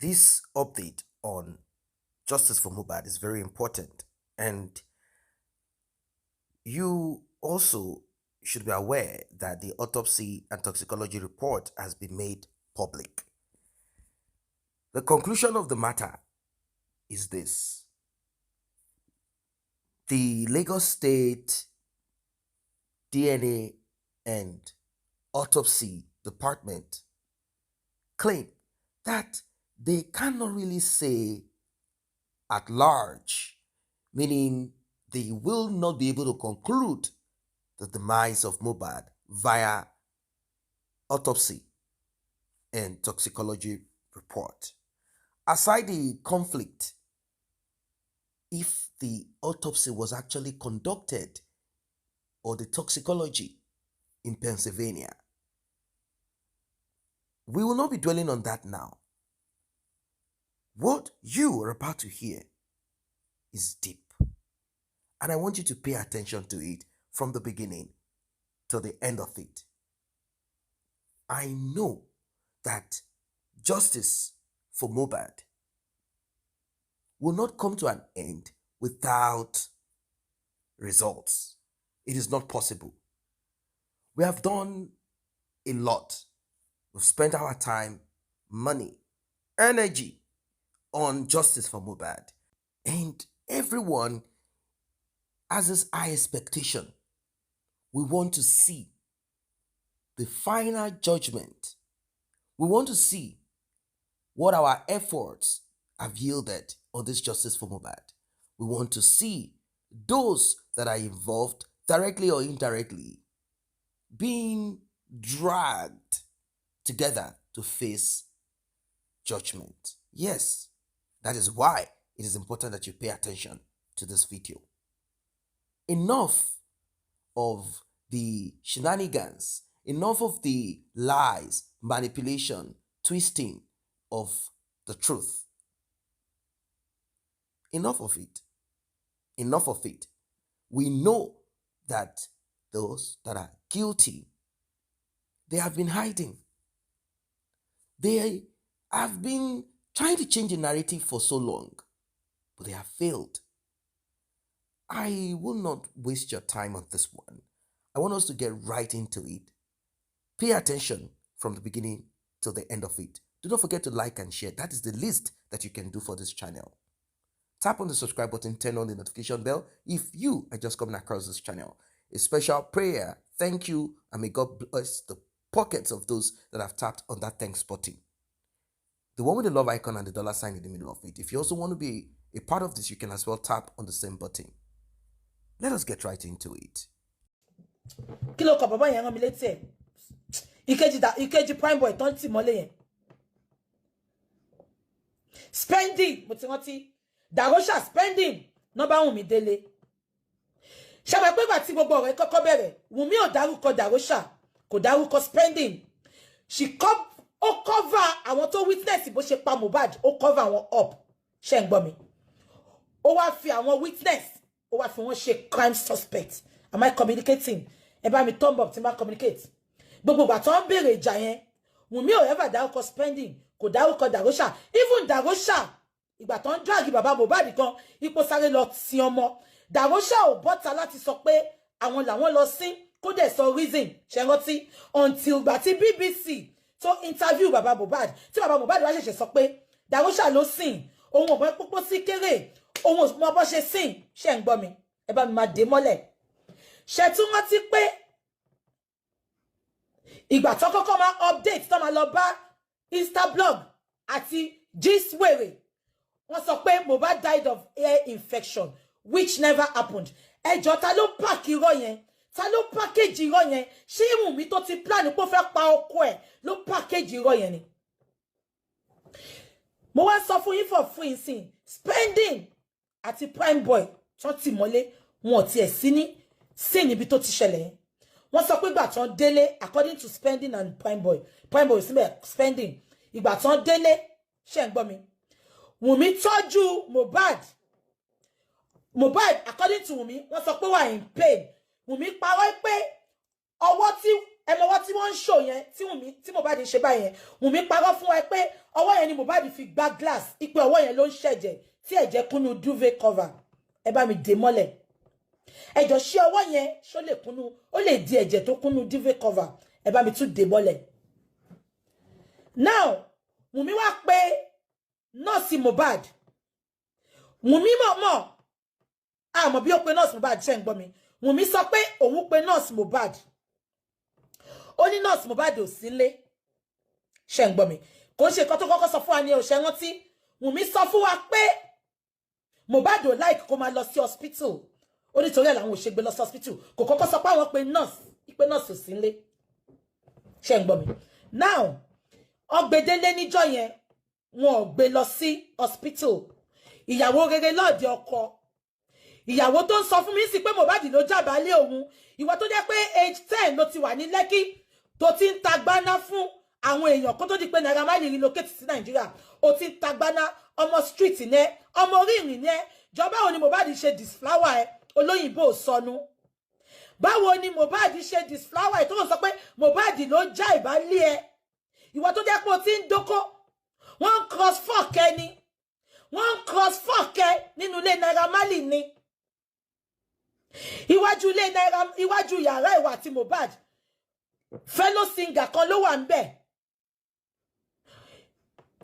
This update on justice for Mohbad is very important, and you also should be aware that the autopsy and toxicology report has been made public. The conclusion of the matter is this: the Lagos State DNA and autopsy department claim that they cannot really say at large, meaning they will not be able to conclude the demise of Mohbad via autopsy and toxicology report. Aside the conflict, if the autopsy was actually conducted or the toxicology in Pennsylvania, we will not be dwelling on that now. What you are about to hear is deep, and I want you to pay attention to it from the beginning to the end of it. I know that justice for Mohbad will not come to an end without results. It is not possible. We have done a lot. We've spent our time, money, energy on justice for Mohbad. And everyone has this high expectation. We want to see the final judgment. We want to see what our efforts have yielded on this justice for Mohbad. We want to see those that are involved, directly or indirectly, being dragged together to face judgment. Yes, that is why it is important that you pay attention to this video. Enough of the shenanigans, enough of the lies, manipulation, twisting of the truth. Enough of it. Enough of it. We know that those that are guilty, they have been hiding. They have been trying to change the narrative for so long, but they have failed. I will not waste your time on this one. I want us to get right into it. Pay attention from the beginning till the end of it. Do not forget to like and share. That is the least that you can do for this channel. Tap on the subscribe button, turn on the notification bell if you are just coming across this channel. A special prayer, thank you, and may God bless the pockets of those that have tapped on that thanks button. The one with the love icon and the dollar sign in the middle of it. If you also want to be a part of this, you can as well tap on the same button. Let us get right into it. Kilo ko baba yan mi leti e. Ikeji prime boy ton ti mole yen. Spending, mo ti rántí. Darosha spending, no ba Wunmi délé. Ṣé ma pé gba tí gbogbo ọ̀rẹ́ kọ́kọ́ bẹ̀rẹ̀, Wunmi ò dárúkọ Darosha, kò dárúkọ spending. She cover àwọn tó witness bó ṣe pa Mohbad, ó cover àwọn up. Ṣé ń gbọ́ mi? Ó wá fi àwọn witness, ó wá fi wọ́n ṣe crime suspect. Am I communicating? Ẹ bá mi thumb up tí ma communicate. Gbogbo ìgbà tó ń bèrè ìjà yẹn, Wunmi ò ever dárúkọ spending, kò dárúkọ Darosha. Even Darosha, ìgbà tó ń drag bàbá Mohbad kan, ipò sáré lọ sin ọmọ. Darosha ò bọ́ta láti sọ pé àwọn làwọn lọ sin, kó dẹ̀ sọ reason. Ṣé rántí? Until ìgbà tí BBC tó interview bàbá Mohbad, tí bàbá Mohbad wá ṣẹ̀ṣẹ̀ sọ pé Darosha ló sin, òun ò mọ̀ pópó sí kéré, òun ò mọ̀ bó ṣe sin. Ṣé ń gbọ́ mi? Ẹ bá mi máa dé mọ́lẹ̀. Ṣé tún rántí pé ìgbà tó kọ́kọ́ máa update tó máa lọ bá Instablog àti Gistwere, wọ́n sọ pé Mohbad died of ear infection, which never happened. Ẹjọ́ ta ló pack irọ́ yẹn? Ta ló package irọ́ yẹn? Ṣé Wunmi tó ti plan pé ó fẹ́ pa ọkọ ẹ̀ ló package irọ́ yẹn ni? Mo wá sọ fún yín for free sin, spending àti prime boy tó ti mọ́lé, wọn ò tiẹ̀ sí níbi tó ti ṣẹlẹ̀ yẹn. Wọ́n sọ pé ìgbà tán délé, according to spending and prime boy síbẹ̀ spending, ìgbà tán délé, ṣé ń gbọ́ mi? Wunmi tọ́jú Mohbad, according to Wunmi, wọ́n sọ pé wà in pain. Wunmi parọ́ pé ọwọ́ tí ẹ mọ wọ́n tí wọ́n ń show yẹn tí Mohbad ń ṣe báyẹn Wunmi parọ́ fún wa pé ọwọ́ yẹn ni Mohbad fi gbá glass ipe ọwọ́ yẹn ló ń ṣẹ̀jẹ̀ tí ẹ̀jẹ̀ kúnnú duvet cover ẹ bá mi dè mọ́lẹ̀ ẹjọ́ ṣé ọwọ́ yẹn ṣó lè kúnnú ó lè di ẹ̀jẹ̀ tó kúnnú duvet cover ẹ bá mi tún dè mọ́lẹ̀. Now Wunmi wá pé nọ́ọ̀sì Mohbad Wunmi mọ̀ àmọ́ bí ó pe nọ́ọ̀sì Mohbad ṣe ń gbọ́ mi Wunmi sọ pé òun pe nọ́ọ̀sì Mohbad ó ní nọ́ọ̀sì Mohbad ò sí nílé ṣe ń gbọ́ mi kò ṣe nǹkan tó kọ́kọ́ sọ fún wa ní òṣè rántí Wunmi sọ fún wa pé Mohbad ò like kó máa lọ sí hospital ó nítorí ẹ̀ làwọn ò ṣe gbé lọ sí hospital kò kọ́kọ́ sọ pé àwọn pe nọ́ọ̀sì ò sí nílé ṣe ń gbọ́ mi. Now ọgbẹ́dẹ́lé níjọ́ yẹn wọn ò gbé lọ sí hospital ìyàwó rere lọ́ọ̀dẹ ọkọ ìyàwó tó ń sọ fún mi sí pé Mohbad ló jábàálẹ̀ òun ìwọ tó jẹ́ pé age 10 ló ti wà ní Lẹ́kì tó ti ń tagbáná fún àwọn èèyàn kó tó di pé Naira Marley relocate sí Nàìjíríà ó ti ń tagbáná ọmọ street ní ọmọ orí ìrìn ní jọba òní Mohbad ṣe disflower ẹ olóyìnbó sọnù báwo ni Mohbad ṣe disflower ẹ tó ń sọ pé Mohbad ló já ìbálẹ̀ ẹ ìwọ tó jẹ́ pé ó ti ń dóko wọ́n cross fork ẹni wọ́n cross fork ẹ nínú ilé Naira Marley ni iwájú yàrá ìwà àti Mohbad fellow singer kan ló wà ńbẹ̀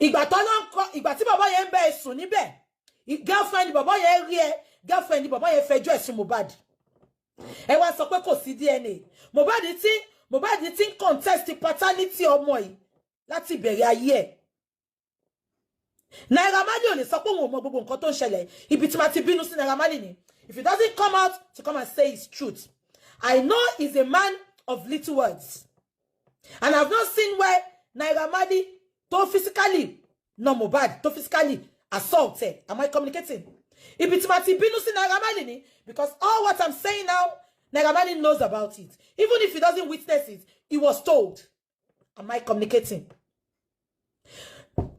ìgbà tí bàbá yẹn ń bẹ sùn níbẹ̀ girlfriend bàbá yẹn rí ẹ girlfriend bàbá yẹn fẹjọ́ ẹ̀sùn Mohbad ẹ wá sọ pé kò sí DNA Mohbad ti ń contest paternity ọmọ yìí láti ìbẹ̀rẹ̀ ayé ẹ̀ Naira Marley ò lè sọ pé òun ò mọ gbogbo nǹkan tó ń ṣẹlẹ̀ ibi tí ma ti bínú sí Naira Marley ni if he doesn't come out to come and say his truth I know he's a man of little words and I've not seen where Naira Marley to physically no Mohbad to physically assaulted. Am I communicating? If it's ma ti bínú sí Naira Marley ni because all what I'm saying now Naira Marley knows about it even if he doesn't witness it he was told. Am I communicating?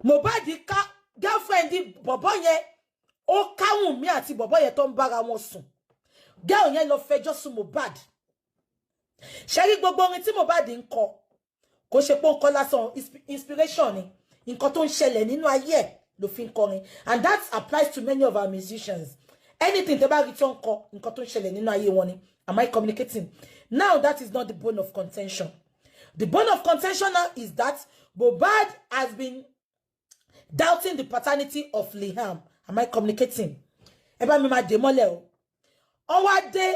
Mohbad girlfriend bọ̀bọ́ yẹn ó ká Wunmi àti bọ̀bọ́ yẹn tó ń bára wọn sùn girl yẹn lọ fẹjọ́ sùn Mohbad ṣé rí gbogbo orin tí Mohbad ń kọ kò ṣe pé ó ń kọ lásán inspiration ni nǹkan tó ń ṣẹlẹ̀ nínú ayé ẹ̀ ló fi ń kọrin and that applies to many of our musicians anything tẹ́ bá rí tó ń kọ nǹkan tó ń ṣẹlẹ̀ nínú ayé wọn ni. Am I communicating? Now that is not the bone of contention. The bone of contention now is that Mohbad has been doubting the paternity of Liam. Am I communicating? Eba mi ma de mole o. On wa de.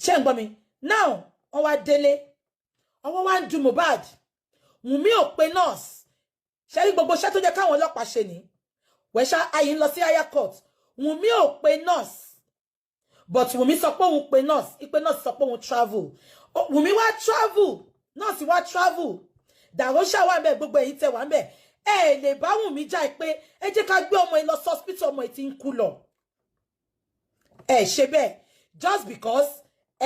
Ṣé ń gbọ́ mi? Now, on wa délé. On wa do Mohbad. Wunmi ò pe nurse. Ṣé rí gbogbo ṣẹ́ tó jẹ́ káwọn ọlọ́pàá ṣe ni. We ṣá ayin lọ sí higher court. Wunmi ò pe nurse. But Wunmi sọ pé òun pe nurse. Ipe nurse sọ pé òun travel. Wunmi wá travel. Nurse wá travel. Darosha wà ńbẹ̀ gbogbo ẹ̀yin tẹ́ wà ńbẹ̀ ẹ lè bá Wunmi jà pé ẹ jẹ́ ká gbé ọmọ ẹ lọ hospital ọmọ ẹ tí ń kú lọ ẹ ṣe bẹ́ẹ̀ just because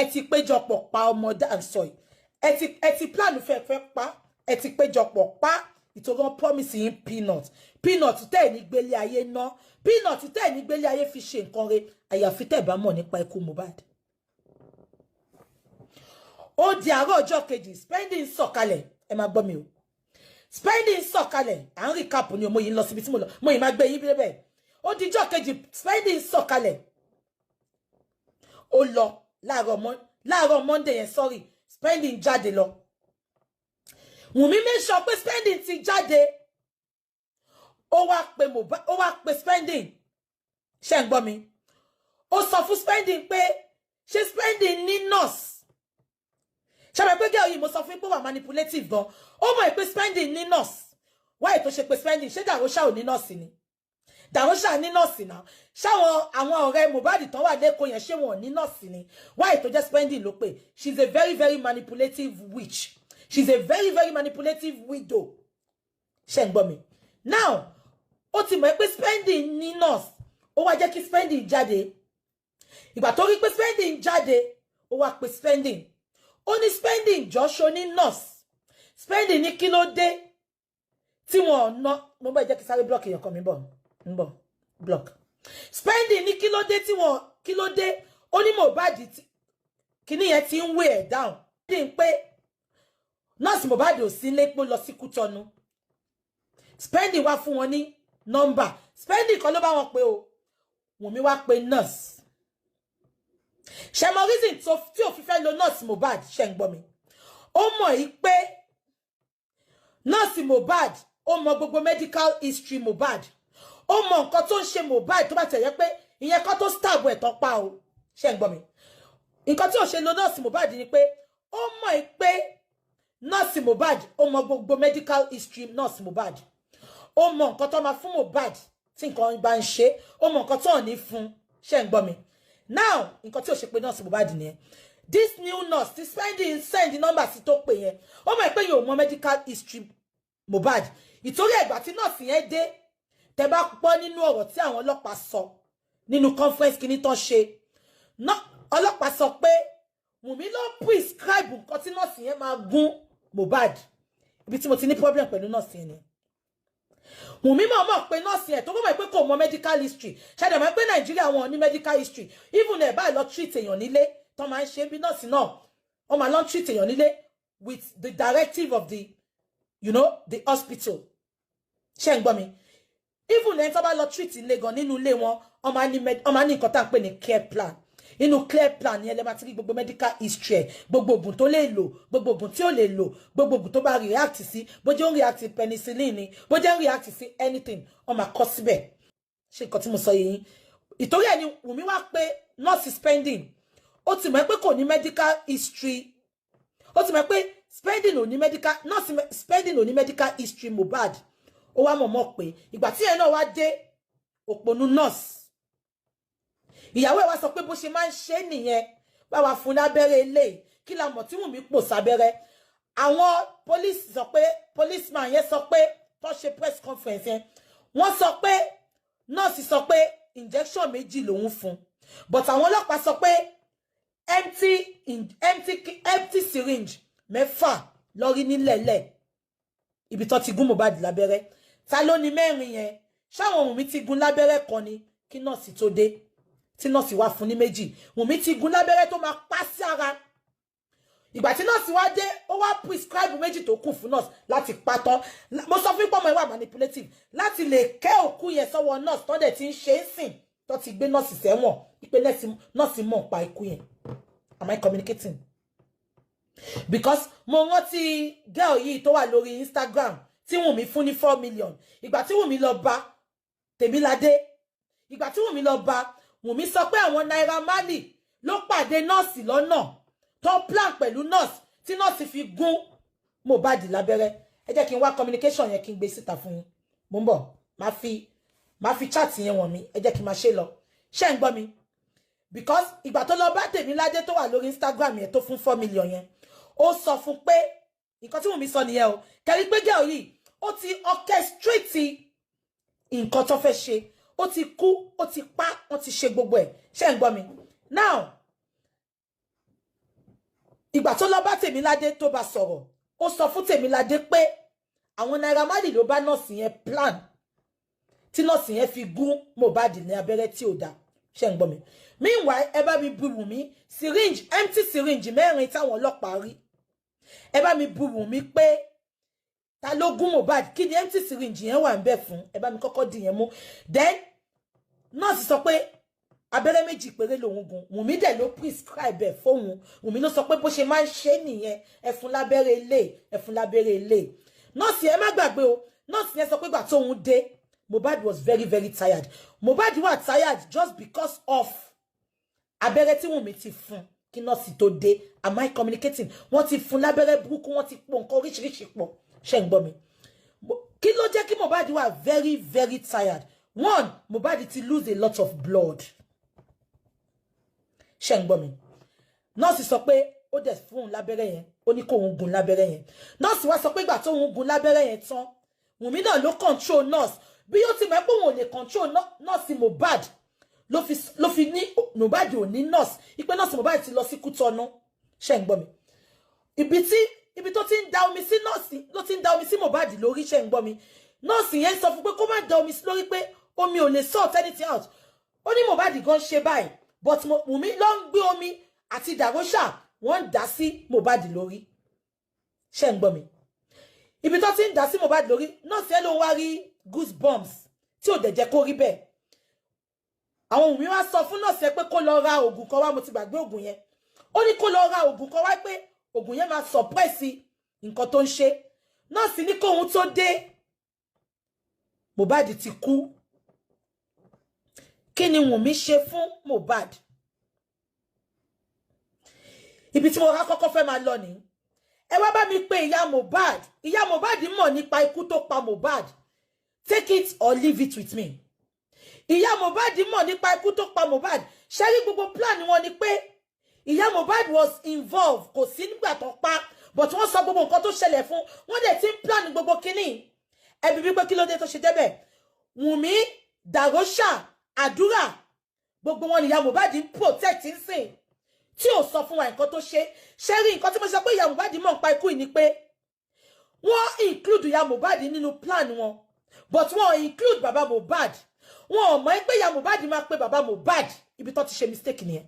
ẹ ti péjọpọ̀ pa ọmọ dànsọ yìí ẹ ti plan fẹ́ pa ẹ ti péjọpọ̀ pa ìtòrán promise yín peanut tẹ́ ẹ̀ ní gbélé ayé ná peanut tẹ́ ẹ̀ ní gbélé ayé fi ṣe nǹkan re àyàfi tẹ́ ẹ̀ bá mọ̀ nípa ikú Mohbad. Ó di àárọ̀ ọjọ́ kejì spending sọ̀kalẹ̀ ẹ máa gbọ́ mi o spending sọ̀kalẹ̀ à ń recap ni mo yìí lọ síbi tí mo lọ mo yìí máa gbé yín bíbẹ̀ ó di ọjọ́ kejì spending sọ̀kalẹ̀ ó lọ láàárọ̀ Monday yẹn sorry spending jáde lọ Wunmi make sure pé spending ti jáde ó wá pe spending ṣé ń gbọ́ mi ó sọ fún spending pé ṣé spending ní nurse ṣàbẹ̀ pé girl yìí mo sọ fún pé wà manipulative gan ó mọ̀ pé spending ní nurse why tó ṣe pé spending ṣé Darosha ò ní nurse ni Darosha ní nurse náà ṣáwọn àwọn ọ̀rẹ́ Mohbad tán wà lẹ́kọ̀ọ́ yẹn ṣé wọn ò ní nurse ni why tó jẹ́ spending ló pé she's a very very manipulative witch she's a very very manipulative widow ṣé ń gbọ́ mi now ó ti mọ̀ pé spending ní nurse ó wá jẹ́ kí spending jáde ìgbà tó rí pé spending jáde ó wá pe spending ó ní spending jọ́ṣọ́ ní nurse spending ní kí ló dé tí wọ́n ná mo bá jẹ́ kí sáré block èèyàn kan mi bọ̀ ń bọ̀ block spending ní kí ló dé tí wọ́n kí ló dé ó ní Mohbad kíní yẹn ti ń weigh down dín pé nọ́ọ̀sì Mohbad ò sí lé pé lọ sí Kútọ́nù spending wá fún wọn ní nọ́mbà spending kan ló bá wọn pé o Wunmi wá pé nurse ṣé mo reason tí ò fi fẹ́ lo nurse Mohbad ṣé ń gbọ́ mi ó mọ̀ yìí pé nurse Mohbad ó mọ gbogbo medical history Mohbad ó mọ nǹkan tó ń ṣe Mohbad tó bá tẹ̀yẹ pé ìyẹn kan tó stab ẹ̀ tán pa o ṣé ń gbọ́ mi nǹkan tí ò ṣe lo nurse Mohbad ni pé ó mọ̀ yìí pé nurse Mohbad ó mọ gbogbo medical history nurse Mohbad ó mọ nǹkan tó máa fún Mohbad tí nǹkan bá ń ṣe ó mọ nǹkan tó ò ní fún ṣé ń gbọ́ mi now nǹkan tí ò ṣe pé nurse Mohbad nìyẹn this new nurse ti send number sí tó pè yẹn ó mọ̀ pé yóò mọ medical history Mohbad ìtorí ẹ̀gbà tí nurse yẹn dé tẹ́ bá gbọ́ nínú ọ̀rọ̀ tí àwọn ọlọ́pàá sọ nínú conference kìíní tán ṣe ọlọ́pàá sọ pé Wunmi ló prescribe nǹkan tí nurse yẹn máa gún Mohbad ibi tí mo ti ní problem pẹ̀lú nurse yẹn ni Wunmi mọ̀ pé nurse yẹn tó mọ̀ pé kò mọ medical history ṣáàdà mọ̀ pé Nàìjíríà wọn ò ní medical history even ẹ̀ bá lọ treat èèyàn nílé tó máa ń ṣe bí nurse náà wọ́n máa lọ treat èèyàn nílé with the directive of the the hospital ṣé ń gbọ́ mi even ẹ̀ tó bá lọ treat ilé gan nínú ilé wọn wọ́n máa ní nǹkan tá à ń pè ní care plan inú clear plan yẹn lè máa ti rí gbogbo medical history ẹ̀ gbogbo oògùn tó lè lò gbogbo oògùn tí ò lè lò gbogbo oògùn tó bá react sí bó jẹ́ ó react sí penicillin ni bó jẹ́ ó react sí anything wọ́n máa kọ síbẹ̀ ṣé nǹkan tí mo sọ yìí ìtorí ẹ̀ ni Wunmi wá pé nurse spending ó ti mọ̀ pé kò ní medical history ó ti mọ̀ pé spending ò ní medical history Mohbad ó wá mọ̀ pé ìgbà tí ẹ̀ náà wá dé òpònú nurse ìyàwó ẹ̀ wá sọ pé bó ṣe máa ń ṣe nìyẹn bá wa fún lábẹ́rẹ́ ilé kí la mọ̀ tí Wunmi pò sábẹ́rẹ́ àwọn policeman yẹn sọ pé tó ṣe press conference yẹn wọ́n sọ pé nọ́ọ̀sì sọ pé injection méjì lòun fún but àwọn ọlọ́pàá sọ pé empty syringe mẹ́fà lórí nílẹ̀lẹ̀ ibi tó ti gún Mohbad lábẹ́rẹ́ ta ló ní mẹ́rin yẹn ṣáwọn Wunmi ti gún lábẹ́rẹ́ kan ni kí nọ́ọ̀sì tó dé tí nọ́ọ̀sì wá fún ní méjì Wunmi ti gún lábẹ́rẹ́ tó máa pa sí ara ìgbà tí nọ́ọ̀sì wá dé ó wá prescribe méjì tó kù fún nọ́ọ̀sì láti pa tán mo sọ fún pọ́mọ ìwà manipulative láti lè kẹ́ òkú yẹn sọ́wọ́ nọ́ọ̀sì tó dẹ̀ ti ń ṣe é sìn tó ti gbé nọ́ọ̀sì sẹ́wọ̀n ìpè nọ́ọ̀sì mọ̀ pa ikú yẹn am I communicating because mo rántí girl yìí tó wà lórí Instagram tí Wunmi fún ní 4 million ìgbà tí Wunmi lọ bá Tèmiládé ìgbà tí Wunmi lọ bá Wunmi sọ pé àwọn Naira Marley ló pàdé nọ́ọ̀sì lọ́nà tó plan pẹ̀lú nọ́ọ̀sì tí nọ́ọ̀sì fi gún Mohbad lábẹ́rẹ́ ẹ jẹ́ kí n wá communication yẹn kí n gbé síta fún yín mo ń bọ̀ máa fi chat yẹn wọ̀n mi ẹ jẹ́ kí n máa ṣe lọ ṣé ń gbọ́ mi because ìgbà tó lọ bá Tèmiládé tó wà lórí Instagram yẹn tó fún 4 million yẹn ó sọ fún pé nǹkan tí Wunmi sọ nìyẹn o kẹrí pé girl yìí ó ti orchestrate nǹkan tó fẹ́ ṣe ó ti kú ó ti pa wọ́n ti ṣe gbogbo ẹ̀ ṣé ń gbọ́ mi now ìgbà tó lọ bá Tèmiládé tó bá sọ̀rọ̀ ó sọ fún Tèmiládé pé àwọn Naira Marley ló bá nọ́ọ̀sì yẹn plan tí nọ́ọ̀sì yẹn fi gún Mohbad ní abẹ́rẹ́ tí ò dá ṣé ń gbọ́ mi meanwhile ẹ bá mi bu Wunmi syringe empty syringe mẹ́rin táwọn ọlọ́pàá rí ẹ bá mi bu Wunmi pé ta ló gún Mohbad kí ni empty syringe yẹn wà ń bẹ̀ fún ẹ bá mi kọ́kọ́ dì yẹn mú then nọ́ọ̀sì sọ pé abẹ́rẹ́ méjì péré lòun gún Wunmi dẹ̀ ló prescribe ẹ̀ fóun Wunmi ló sọ pé bó ṣe máa ń ṣe nìyẹn ẹ fún lábẹ́rẹ́ ilé nọ́ọ̀sì ẹ má gbàgbé o nọ́ọ̀sì yẹn sọ pé gbà tóun dé Mohbad was very very tired Mohbad wà tired just because of abẹ́rẹ́ tí Wunmi ti fún kí nọ́ọ̀sì tó dé am I communicating wọ́n ti fún lábẹ́rẹ́ burúkú wọ́n ti pọ̀ nǹkan oríṣiríṣi pọ̀ ṣé ń gbọ́ mi kí ló jẹ́ kí Mohbad wà very very tired one Mohbad ti lose a lot of blood ṣé ń gbọ́ mi nọ́ọ̀sì sọ pé ó dẹ̀ fún un lábẹ́rẹ́ yẹn ó ní kó òun gún lábẹ́rẹ́ yẹn nọ́ọ̀sì wá sọ pé ìgbà tó òun gún lábẹ́rẹ́ yẹn tán Wunmi náà ló control nurse bí ó ti mọ̀ pé òun ò lè control nurse Mohbad ló fi ní Mohbad ò ní nurse ipe nurse Mohbad ti lọ sí Kútọ́nù ṣé ń gbọ́ mi ibi tó ti ń da omi sí nurse ló ti ń da omi sí Mohbad lórí ṣé ń gbọ́ mi nurse yẹn sọ fún pé kó má da omi sí lórí pé omi ò lè sort anything out ó ní Mohbad gan ṣe báyìí but Wunmi ló ń gbé omi àti Darosha wọ́n dá sí Mohbad lórí. Ṣé ń gbọ́ mi? Ibi tó ti ń dá sí Mohbad lórí, nọ́ọ̀sì ẹ̀ ló wá rí goosebumps tí ò dẹ̀ jẹ́ kó rí bẹ́ẹ̀. Àwọn Wunmi wá sọ fún nọ́ọ̀sì ẹ̀ pé kó lọ ra oògùn kan wá, mo ti gbàgbé oògùn yẹn. Ó ní kó lọ ra oògùn kan wá pé oògùn yẹn máa suppress nǹkan tó ń ṣe. Nọ́ọ̀sì ní kóhun tó dé, Mohbad ti kú. Kí ni Wunmi ṣe fún Mohbad? Ibi tí mo wá kọ́kọ́ fẹ́ máa lọ ni. Ẹ wá bá mi pé ìyá Mohbad. Ìyá Mohbad mọ̀ nípa ikú tó pa Mohbad. Take it or leave it with me. Ìyá Mohbad mọ̀ nípa ikú tó pa Mohbad. Ṣé rí gbogbo plan wọn ni pé ìyá Mohbad was involved, kò sí nígbà tó pa, but wọ́n sọ gbogbo nǹkan tó ṣẹlẹ̀ fún. Wọ́n dẹ̀ ti ń plan gbogbo kíní. Ẹ bi bí pé kí ló dé tó ṣe débẹ̀. Wunmi, Darosha, Àdúrà, gbogbo wọn ni ìyá Mohbad ń protect nsìn. Tí ò sọ fún wa nǹkan tó ṣe. Ṣé rí nǹkan tí mo sọ pé ìyá Mohbad mọ̀ nípa ikú ni pé wọ́n include ìyá Mohbad nínú plan wọn, but wọ́n include bàbá Mohbad. Wọ́n ò mọ̀ pé ìyá Mohbad máa pe bàbá Mohbad. Ibi tó ti ṣe mistake nìyẹn.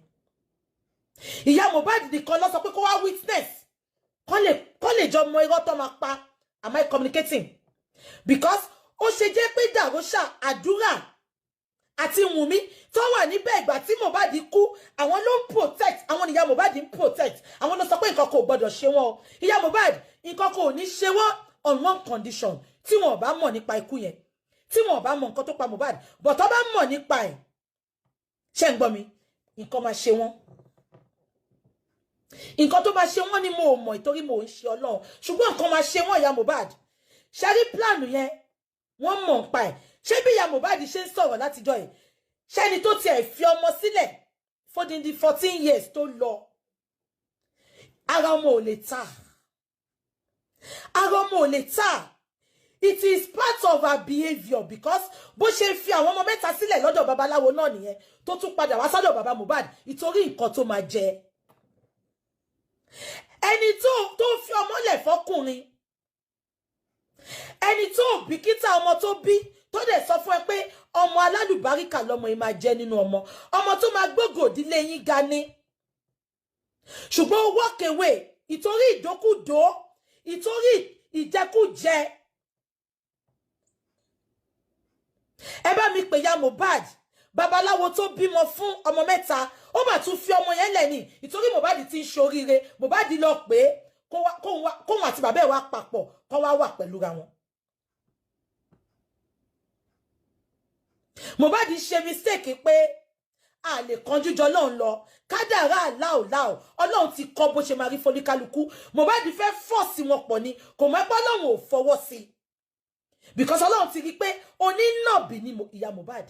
Ìyá Mohbad nìkan ló sọ pé kó wá witness. Kó lè jọ mọ irọ́ tó máa pa. Am I communicating? Because ó ṣe jẹ́ pé Darosha, Àdúrà àti Wunmi tó wà níbẹ̀ ìgbà tí Mohbad kú, àwọn ló ń protect, àwọn ìyá Mohbad ń protect. Àwọn ló sọ pé nǹkan kò gbọdọ̀ ṣe wọ́n. Ìyá Mohbad, nǹkan kò ní ṣe wọ́n on one condition. Tí wọ́n bá mọ̀ nípa ikú yẹn. Tí wọ́n bá mọ̀ nǹkan tó pa Mohbad, but tó bá mọ̀ nípa ẹ̀. Ṣé ń gbọ́ mi? Nǹkan máa ṣe wọ́n. Nǹkan tó máa ṣe wọ́n ni mo mọ̀ ìtorí mo ń ṣe Ọlọ́run. Ṣùgbọ́n nǹkan máa ṣe wọ́n ìyá Mohbad. Ṣé rí plan yẹn? Wọ́n mọ̀ nípa ẹ̀. Ṣé bí ìyá Mohbad ṣe ń sọ̀rọ̀ látijọ́ yìí? Ṣé ẹni tó tiẹ̀ fi ọmọ sílẹ̀ for the 14 years tó lọ? Ara ọmọ ò lè tà. Ara ọmọ ò lè tà. It is part of her behavior because bó ṣe fi àwọn ọmọ mẹ́ta sílẹ̀ lọ́dọ̀ babaláwo náà nìyẹn tó tún padà wá sọ́dọ̀ baba Mohbad ìtorí nǹkan tó máa jẹ. Ẹni tó fi ọmọ lẹ̀ fọ́kùnrin, ẹni tó bìkítà ọmọ tó bí, tó dẹ̀ sọ fún ẹ pé ọmọ alálùbáríkà lọmọ yìí máa jẹ nínú ọmọ tó máa gbógò ìdílé yín ga ni. Ṣùgbọ́n ó walk away ìtorí ìdókùdó, ìtorí ìjẹkújẹ. Ẹ bá mi pè ya Mohbad, babaláwo tó bímọ fún ọmọ mẹ́ta, ó mà tún fi ọmọ yẹn lẹ̀ ní ìtorí Mohbad ti ń ṣoríire. Mohbad lọ pé kóhun àti bàbá ẹ̀ wá papọ̀, kó wá wà pẹ̀lú ra wọn. Mohbad ṣe mistake pé a lè kanjú jọ Ọlọ́run lọ. Kádàrá láò Ọlọ́run ti kọ bó ṣe máa rí fólíkálukú. Mohbad fẹ́ force wọn pọ̀ ni, kò mọ̀ pé Ọlọ́run ò fọwọ́ sí. Because Ọlọ́run ti rí pé onínàbì ni ìyá Mohbad.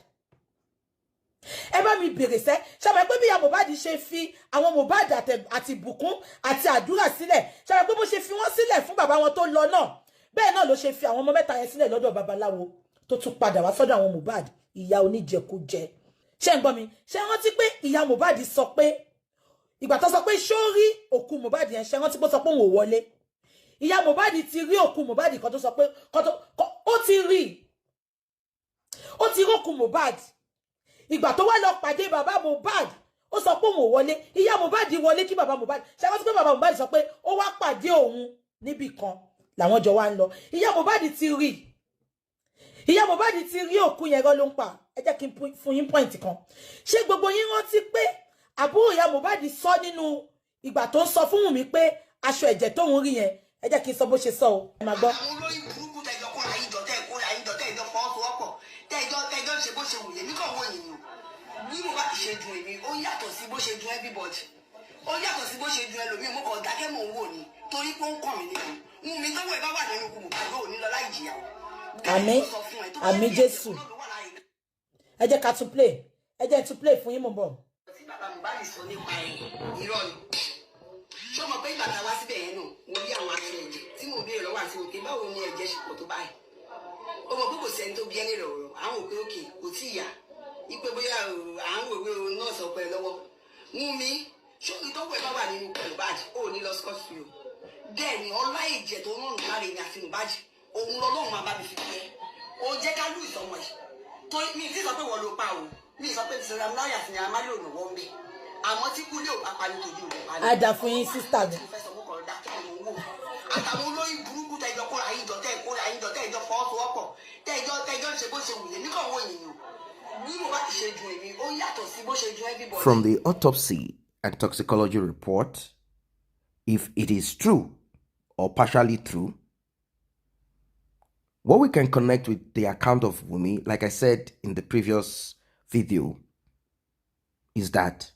Ẹ bá mi bèrè sẹ́, ṣé mọ̀ pé bí ìyá Mohbad ṣe fi àwọn Mohbad àti Bùkún àti Àdúrà sílẹ̀, ṣé mọ̀ pé bó ṣe fi wọ́n sílẹ̀ fún bàbá wọn tó lọ náà, bẹ́ẹ̀ náà ló ṣe fi àwọn ọmọ mẹ́ta yẹn sílẹ̀ lọ́dọ̀ babaláwo tó tún padà wá sọ́dọ̀ àwọn Mohbad, ìyá oníjẹkújẹ. Ṣé ń gbọ́ mi? Ṣé rántí pé ìyá Mohbad sọ pé ìgbà tó sọ pé ṣó rí òkú Mohbad yẹn, ṣé rántí pé ó sọ pé òun ò wọlé. Ìyá Mohbad ti rí òkú Mohbad kan tó sọ pé ó ti rí òkú Mohbad. Ìgbà tó wá lọ pàdé bàbá Mohbad, ó sọ pé òun ò wọlé. Ìyá Mohbad wọlé kí bàbá Mohbad. Ṣé rántí pé bàbá Mohbad sọ pé ó wá pàdé òun níbì kan làwọn jọ wá ń lọ. Ìyá Mohbad ti rí. Ìyá Mohbad ti rí òkú yẹn rọ́ ló ń pa. Ẹ jẹ́ kí n fún yín point kan. Ṣé gbogbo yín rántí pé àbúrò ìyá Mohbad sọ nínú ìgbà tó ń sọ fún Wunmi pé aṣọ ẹ̀jẹ̀ tóun rí yẹn, ẹ jẹ́ kí n sọ bó ṣe sọ o. Ẹ máa gbọ́. Àwọn olórí burúkú tẹjọ kó ra ìjọ tẹ kó ra ìjọ tẹ ìjọ fọwọ́sowọ́pọ̀ tẹjọ ṣe bó ṣe wù yẹn nígbà wo ènìyàn bí Mohbad ṣe dùn èmi ó yàtọ̀ sí bó ṣe dùn everybody, ó yàtọ̀ sí bó ṣe dùn ẹlòmíì. Mo kàn dákẹ́ mò ń wò ni torí pé ó ń kàn mí nìkan. Wunmi tó wẹ̀ bá wà nínú ikú Mohbad ò ní lọ láì jìyà. Àmín Jésù. Ẹ jẹ́ ká tún play. Ẹ jẹ́ tún play fún yín mo bọ̀. Tí bàbá Mohbad sọ nípa irọ́ ni. Ṣé o mọ̀ pé ìgbà tá a wá síbẹ̀ yẹn náà mo rí àwọn aṣọ ẹ̀jẹ̀ tí mo béèrè lọ́wọ́ àti òkè báwo ni ẹ̀jẹ̀ ṣe pọ̀ tó báyìí. O mọ̀ pé kò sẹ́ni tó bí ẹni rẹ̀ ọ̀rọ̀ àwọn òkè òkè kò tí ì yá. Ipe bóyá à ń wèwe náà sọ pé lọ́wọ́. Wunmi ṣé ìtọ́wọ́ ẹ̀ bá wà nínú Mohbad ò ní lọ Scott field. Bẹ́ẹ̀ ni ọlá ẹ̀jẹ̀ tó rọrùn láre ní àti Mohbad òun lọ́lọ́run máa bá mi fi kẹ́. Ó jẹ́ ká lù ìsọmọ yìí. Torí mi ti sọ pé wọ́n ló pa o. Mi sọ pé ti sọ láyà fún yàrá má lò lọ́wọ́ ń bẹ̀. àmọ́ tí kúlé ò bá pani tòjú rẹ̀ pani. Àdà fún yín sísítà mi. mo fẹ́ sọ mọ́ kọ̀ọ̀rọ̀ dákẹ́ ni mo wò àtàwọn olóyìn burúkú tẹjọ kóra yín jọ tẹjọ fọwọ́sowọ́pọ̀ tẹjọ ṣe bó ṣe wùyẹ nígbà wo ènìyàn bí mo bá ti ṣe ju èmi ó yàtọ̀ sí bó ṣe ju everybody. From the autopsy and toxicology report, if it is true or partially true, what we can connect with the account of Wunmi, like I said in the previous video, is that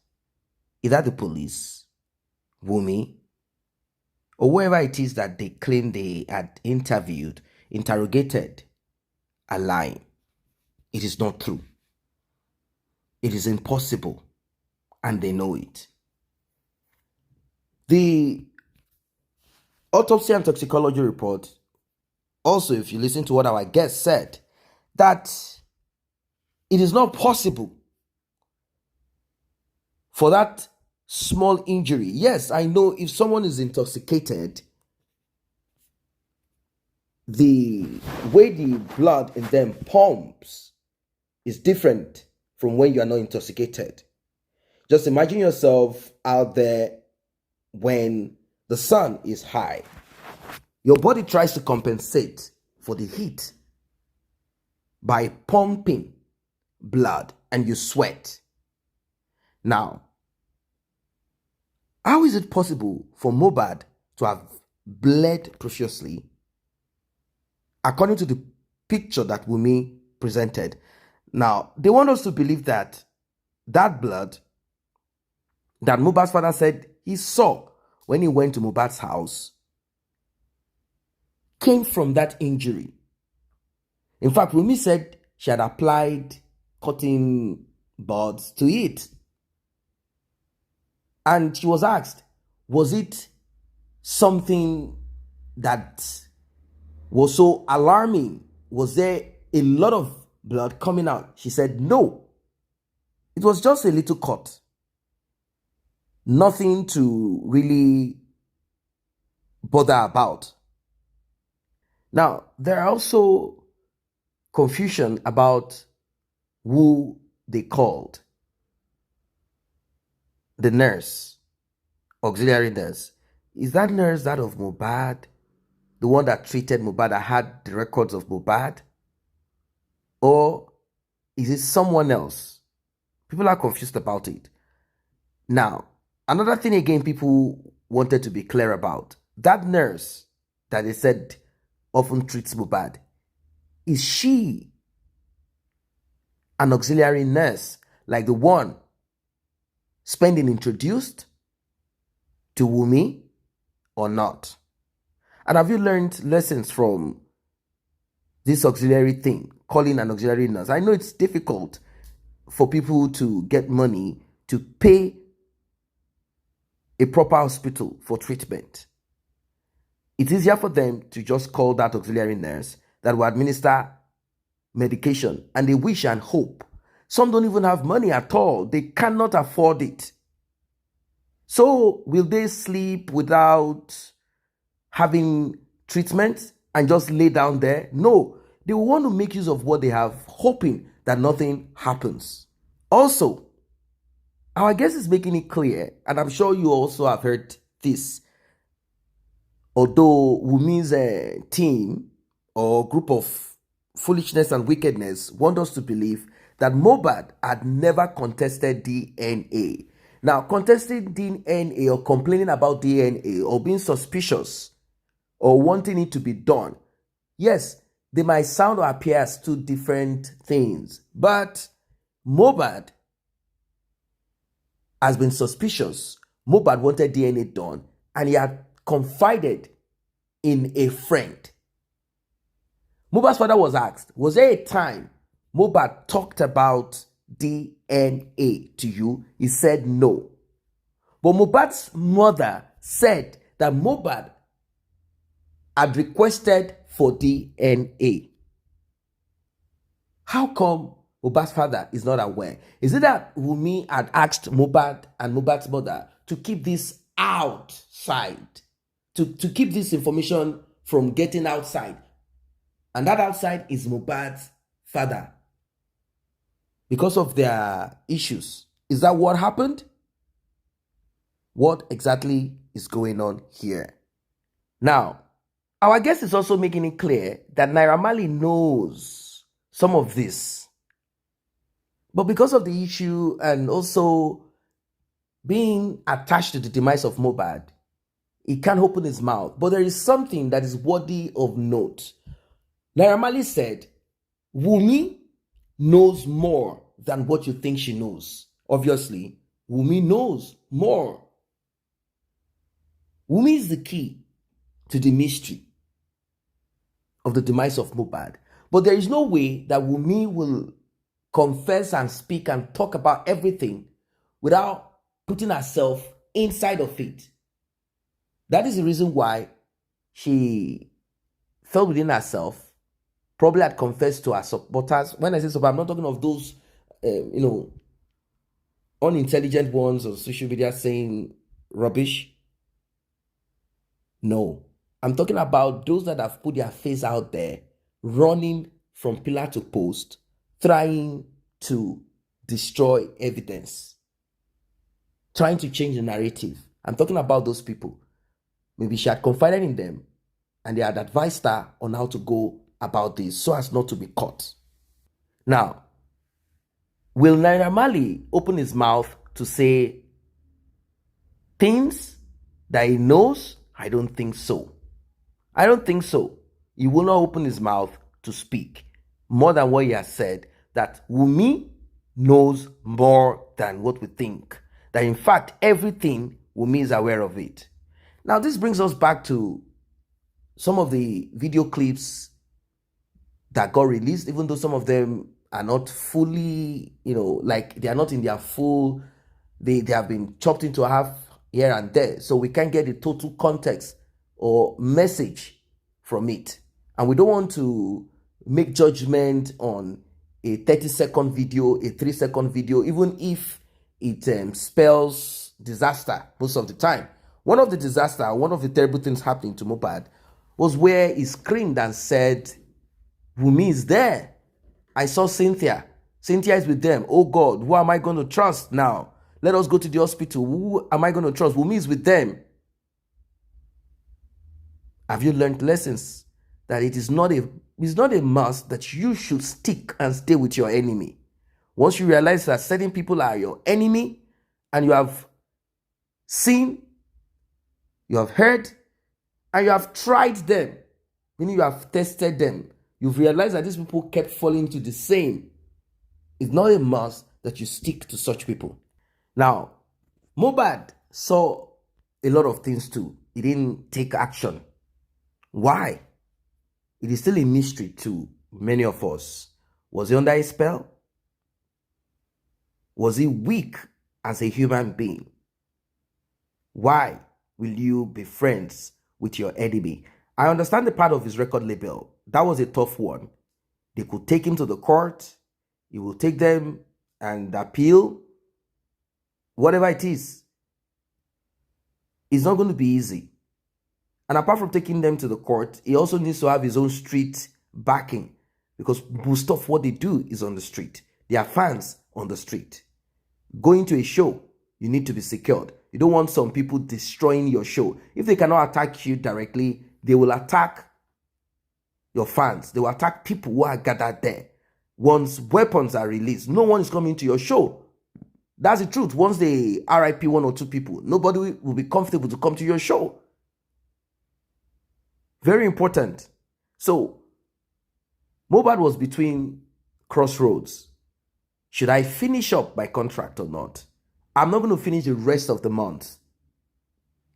either the police, Wunmi, or whoever it is that they claim they had interrogated, are lying. It is not true. It is impossible, and they know it. The autopsy and toxicology report, also, if you listen to what our guest said, that it is not possible for that small injury. Yes, I know if someone is intoxicated, the way the blood in them pumps is different from when you are not intoxicated. Just imagine yourself out there when the sun is high. Your body tries to compensate for the heat by pumping blood and you sweat. Now, how is it possible for Mohbad to have bled profusely? According to the picture that Wunmi presented, now they want us to believe that that blood that Mohbad's father said he saw when he went to Mohbad's house came from that injury. In fact, Wunmi said she had applied cotton buds to it. And she was asked, was it something that was so alarming? Was there a lot of blood coming out? She said, no. It was just a little cut. Nothing to really bother about. Now, there are also confusion about who they called. The nurse, auxiliary nurse. Is that nurse that of Mohbad? The one that treated Mohbad, that had the records of Mohbad? Or is it someone else? People are confused about it. Now, another thing again people wanted to be clear about. That nurse that they said often treats Mohbad, is she an auxiliary nurse like the one Spending introduced to Wunmi or not? And have you learned lessons from this auxiliary thing, calling an auxiliary nurse? I know it's difficult for people to get money to pay a proper hospital for treatment. It's easier for them to just call that auxiliary nurse that will administer medication, and they wish and hope. Some don't even have money at all. They cannot afford it. So will they sleep without having treatment and just lay down there? No. They will want to make use of what they have, hoping that nothing happens. Also, our guest is making it clear, and I'm sure you also have heard this. Although Wunmi's team or group of foolishness and wickedness want us to believe that Mohbad had never contested DNA. Now, contesting DNA or complaining about DNA or being suspicious or wanting it to be done, yes, they might sound or appear as two different things. But Mohbad has been suspicious. Mohbad wanted DNA done, and he had confided in a friend. Mohbad's father was asked, was there a time Mohbad talked about DNA to you? He said no. But Mohbad's mother said that Mohbad had requested for DNA. How come Mohbad's father is not aware? Is it that Wunmi had asked Mohbad and Mohbad's mother to keep this outside, to keep this information from getting outside? And that outside is Mohbad's father, because of their issues. Is that what happened? what exactly is going on here. Now, our guest is also making it clear that Naira Marley knows some of this. But because of the issue and also being attached to the demise of Mohbad, he can't open his mouth. But there is something that is worthy of note. Naira Marley said, Wunmi knows more than what you think she knows. Obviously, Wunmi knows more. Wunmi is the key to the mystery of the demise of Mohbad. But there is no way that Wunmi will confess and speak and talk about everything without putting herself inside of it. That is the reason why she felt within herself, probably had confessed to her supporters. When I say support, I'm not talking of those, unintelligent ones on social media saying rubbish. No, I'm talking about those that have put their face out there, running from pillar to post, trying to destroy evidence, trying to change the narrative. I'm talking about those people. Maybe she had confided in them and they had advised her on how to go about this so as not to be caught. Now, will Naira Marley open his mouth to say things that he knows? I don't think so. I don't think so. He will not open his mouth to speak more than what he has said, that Wunmi knows more than what we think. That in fact, everything Wunmi is aware of it. Now, this brings us back to some of the video clips that got released, even though some of them are not fully, like they are not in their full, they have been chopped into half here and there. So we can't get the total context or message from it. And we don't want to make judgment on a 30-second video, a 3-second video, even if it spells disaster most of the time. One of the terrible things happening to Mohbad was where he screamed and said, Wunmi is there. I saw Cynthia. Cynthia is with them. Oh God, who am I going to trust now? Let us go to the hospital. Who am I going to trust? Wunmi is with them. Have you learned lessons? That it's not a must that you should stick and stay with your enemy. Once you realize that certain people are your enemy and you have seen, you have heard, and you have tried them, meaning you have tested them, you've realized that these people kept falling into the same. It's not a must that you stick to such people. Now, Mohbad saw a lot of things too. He didn't take action. Why? It is still a mystery to many of us. Was he under a spell? Was he weak as a human being? Why will you be friends with your enemy? I understand the part of his record label. That was a tough one. They could take him to the court. He will take them and appeal. Whatever it is, it's not going to be easy. And apart from taking them to the court, he also needs to have his own street backing, because most of what they do is on the street. They are fans on the street. Going to a show, you need to be secured. You don't want some people destroying your show. If they cannot attack you directly, they will attack your fans. They will attack people who are gathered there. Once weapons are released, no one is coming to your show. That's the truth. Once they RIP 1 or 2 people, nobody will be comfortable to come to your show. Very important. So, Mohbad was between crossroads. Should I finish up my contract or not? I'm not going to finish the rest of the month.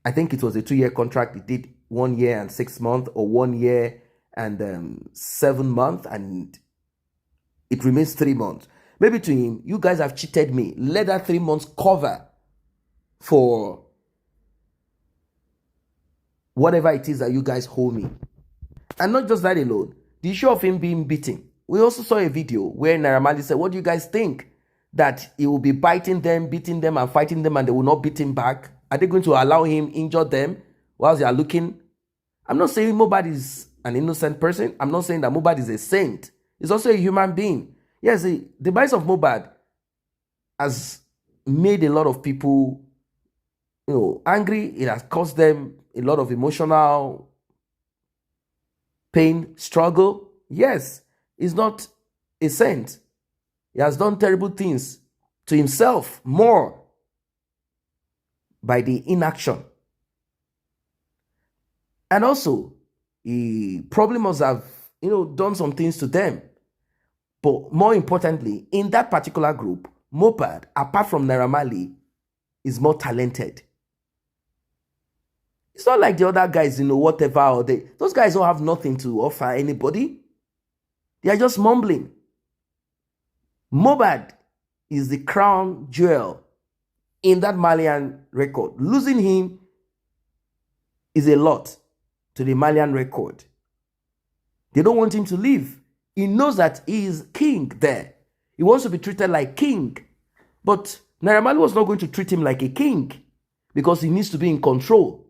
I think it was a 2-year contract. It did 1 year and 6 months, or 1 year and 7 months, and it remains 3 months. Maybe to him, you guys have cheated me. Let that 3 months cover for whatever it is that you guys owe me. And not just that alone. The issue of him being beaten. We also saw a video where Naira Marley said, what do you guys think? That he will be biting them, beating them, and fighting them, and they will not beat him back? Are they going to allow him injure them whilst they are looking? I'm not saying Mohbad is an innocent person. I'm not saying that Mohbad is a saint. He's also a human being. Yes, the demise of Mohbad has made a lot of people angry. It has caused them a lot of emotional pain, struggle. Yes, he's not a saint. He has done terrible things to himself more by the inaction. And also, he probably must have, done some things to them. But more importantly, in that particular group, Mohbad, apart from Naira Marley, is more talented. It's not like the other guys, whatever, or those guys don't have nothing to offer anybody. They are just mumbling. Mohbad is the crown jewel in that Malian record. Losing him is a lot to the Malian record. They don't want him to leave. He knows that he is king there. He wants to be treated like king. But Naira Marley was not going to treat him like a king because he needs to be in control.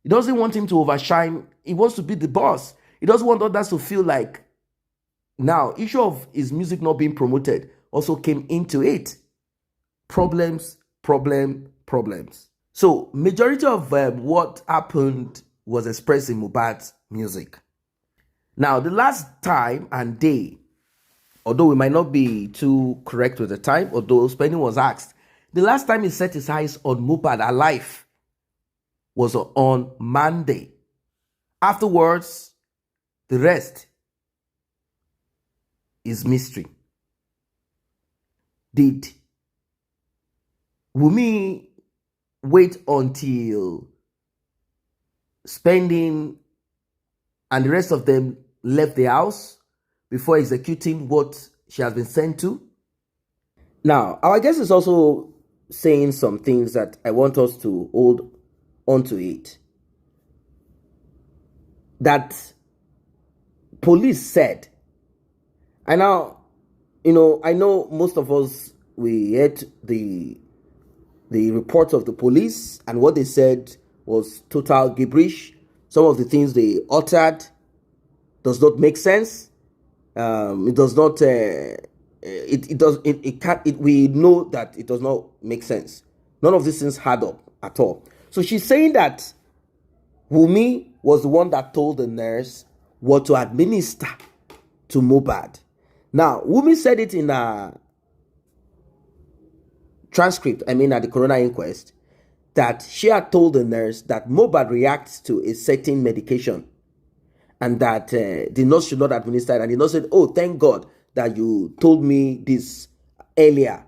He doesn't want him to overshine. He wants to be the boss. He doesn't want others to feel like. Now, issue of his music not being promoted also came into it. Problems. So, majority of what happened was expressed in Mohbad's music. Now, the last time and day, although we might not be too correct with the time, although Spenny was asked, the last time he set his eyes on Mohbad alive was on Monday. Afterwards, the rest is mystery. Did Wunmi wait until Spending and the rest of them left the house before executing what she has been sent to? Now, our guest is also saying some things that I want us to hold onto it. That police said, and now, I know most of us, we heard the reports of the police, and what they said was total gibberish. Some of the things they uttered does not make sense. It does not. We know that it does not make sense. None of these things add up at all. So she's saying that Wunmi was the one that told the nurse what to administer to Mohbad. Now, Wunmi said it in a transcript, at the coroner inquest, that she had told the nurse that Mohbad reacts to a certain medication and that the nurse should not administer it. And the nurse said, "Oh, thank God that you told me this earlier."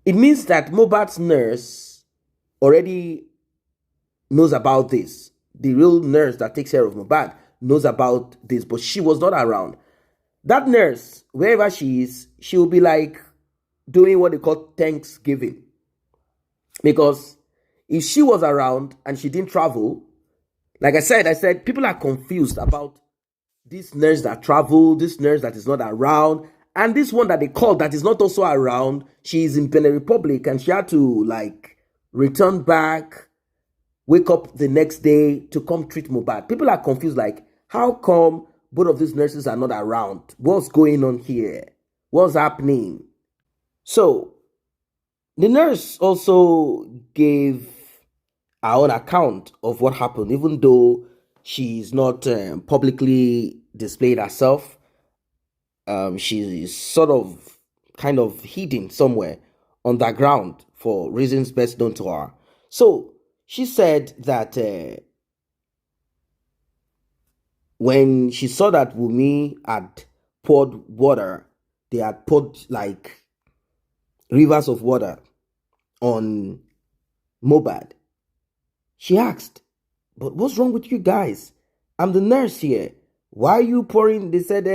It means that Mohbad's nurse already knows about this. The real nurse that takes care of Mohbad knows about this, but she was not around. That nurse, wherever she is, she will be like doing what they call Thanksgiving. Because if she was around and she didn't travel, like I said, people are confused about this nurse that traveled, this nurse that is not around, and this one that they called that is not also around. She is in Benin Republic and she had to return back, wake up the next day to come treat Mohbad. People are confused, like, how come both of these nurses are not around? What's going on here? What's happening? So, the nurse also gave her own account of what happened, even though she's not publicly displayed herself. She is sort of kind of hidden somewhere underground for reasons best known to her. So, she said that when she saw that Wunmi had poured water, they had poured rivers of water on Mohbad. She asked, "But what's wrong with you guys? I'm the nurse here. Why are you pouring?" They said,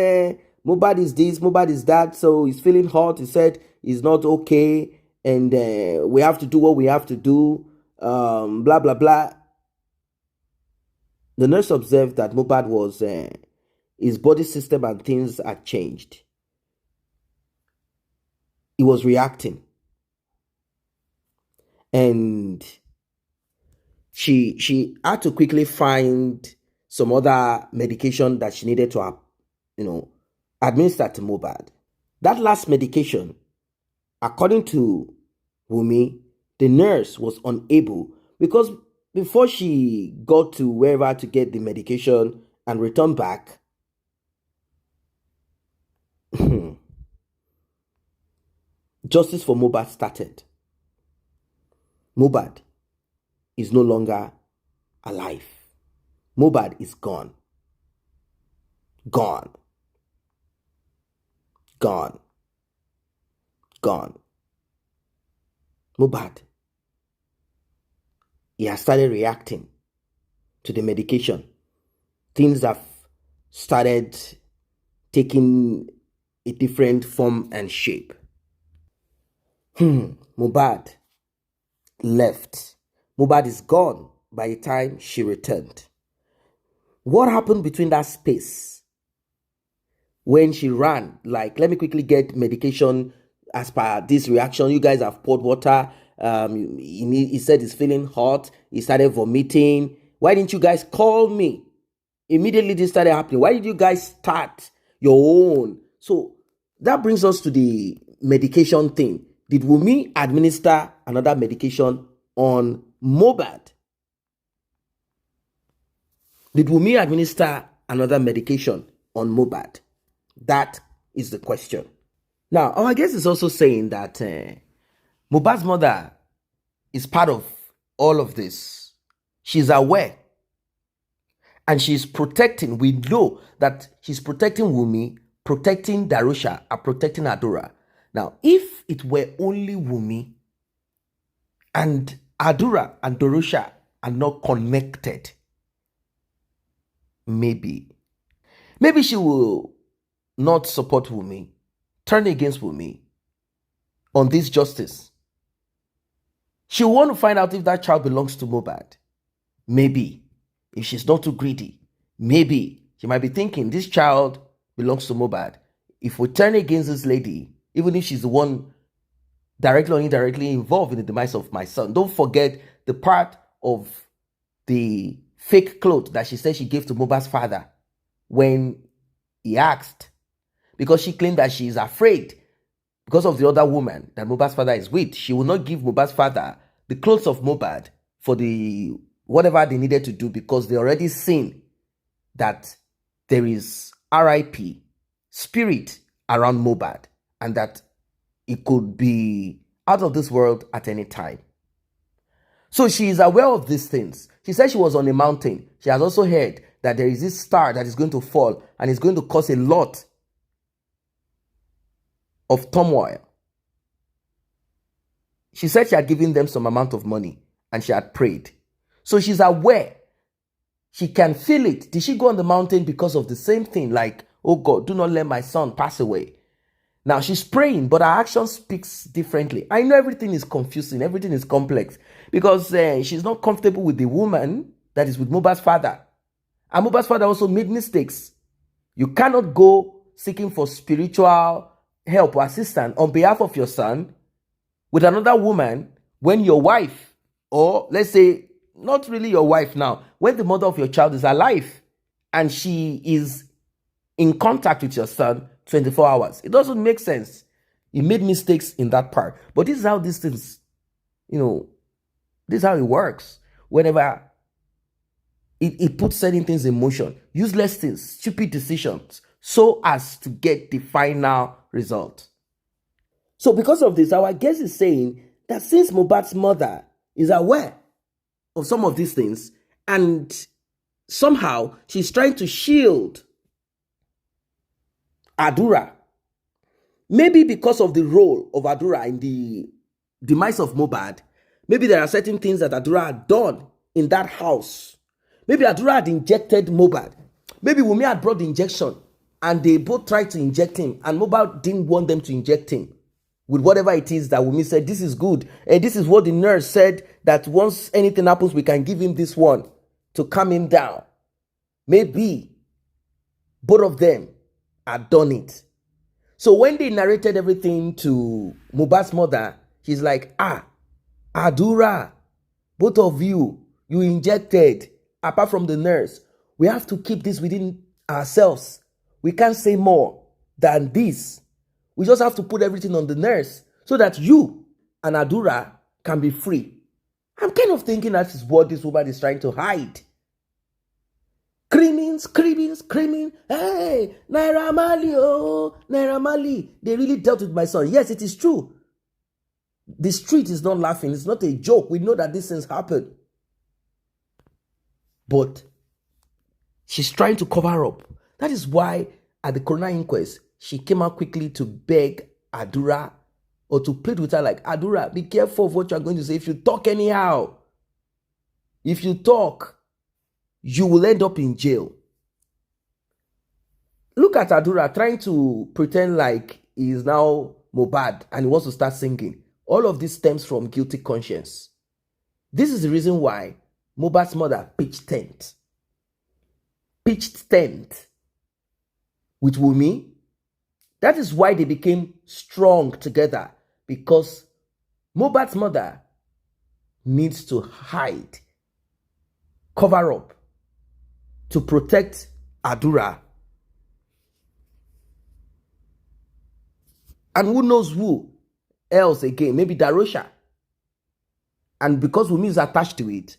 Mohbad is this, Mohbad is that, so he's feeling hot. He said he's not okay, and we have to do what we have to do, blah, blah, blah. The nurse observed that Mohbad was, his body system and things had changed. He was reacting. And she had to quickly find some other medication that she needed to, administer to Mohbad. That last medication, according to Wunmi, the nurse was unable, because before she got to wherever to get the medication and return back, justice for Mohbad started. Mohbad is no longer alive. Mohbad is gone. Gone. Gone. Gone. Mohbad, he has started reacting to the medication. Things have started taking a different form and shape. Mohbad left. Mohbad is gone by the time she returned. What happened between that space when she ran? Like, let me quickly get medication as per this reaction. You guys have poured water. He said he's feeling hot. He started vomiting. Why didn't you guys call me? Immediately this started happening. Why did you guys start your own? So that brings us to the medication thing. Did Wunmi administer another medication on Mohbad? Did Wunmi administer another medication on Mohbad? That is the question. Now, our guest is also saying that Mohbad's mother is part of all of this. She's aware. And she's protecting. We know that she's protecting Wunmi, protecting Darusha, and protecting Adura. Now, if it were only Wunmi and Adura and Darusha are not connected, maybe she will not support Wunmi, turn against Wunmi on this justice. She will want to find out if that child belongs to Mohbad. Maybe. If she's not too greedy, maybe she might be thinking this child belongs to Mohbad. If we turn against this lady, even if she's the one directly or indirectly involved in the demise of my son, don't forget the part of the fake clothes that she said she gave to Mohbad's father when he asked, because she claimed that she is afraid because of the other woman that Mohbad's father is with. She will not give Mohbad's father the clothes of Mohbad for the whatever they needed to do, because they already seen that there is RIP spirit around Mohbad and that it could be out of this world at any time. So she is aware of these things. She said she was on a mountain. She has also heard that there is this star that is going to fall and it's going to cause a lot of turmoil. She said she had given them some amount of money and she had prayed. So she's aware. She can feel it. Did she go on the mountain because of the same thing? Like, oh God, do not let my son pass away. Now she's praying, but her action speaks differently. I know everything is confusing. Everything is complex because she's not comfortable with the woman that is with Mohbad's father. And Mohbad's father also made mistakes. You cannot go seeking for spiritual help or assistance on behalf of your son with another woman when your wife, or let's say, not really your wife now, when the mother of your child is alive and she is in contact with your son 24 hours. It doesn't make sense. He made mistakes in that part. But this is how these things, this is how it works. Whenever it puts certain things in motion, useless things, stupid decisions, so as to get the final result. So because of this, our guest is saying that since Mohbad's mother is aware of some of these things, and somehow she's trying to shield Adura, maybe because of the role of Adura in the demise of Mohbad, maybe there are certain things that Adura had done in that house. Maybe Adura had injected Mohbad. Maybe Wunmi had brought the injection and they both tried to inject him and Mohbad didn't want them to inject him with whatever it is that Wunmi said, this is good. And this is what the nurse said, that once anything happens, we can give him this one to calm him down. Maybe both of them had done it. So when they narrated everything to Mohbad's mother, she's like, Adura, both of you injected, apart from the nurse. We have to keep this within ourselves. We can't say more than this. We just have to put everything on the nurse so that you and Adura can be free. I'm kind of thinking that is what this woman is trying to hide. Screaming. Hey, Naira Marley, oh, Naira Marley. They really dealt with my son. Yes, it is true. The street is not laughing. It's not a joke. We know that these things happen. But she's trying to cover up. That is why at the coroner inquest, she came out quickly to beg Adura or to plead with her like, Adura, be careful of what you're going to say. If you talk anyhow, if you talk, you will end up in jail. Look at Adura trying to pretend like he is now Mohbad and he wants to start singing. All of this stems from guilty conscience. This is the reason why Mohbad's mother pitched tent with Wunmi. That is why they became strong together, because Mohbad's mother needs to hide, cover up, to protect Adura. And who knows who else again, maybe Darosha. And because Wunmi is attached to it,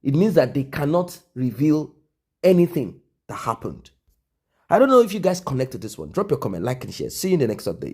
it means that they cannot reveal anything that happened. I don't know if you guys connect to this one. Drop your comment, like and share. See you in the next update.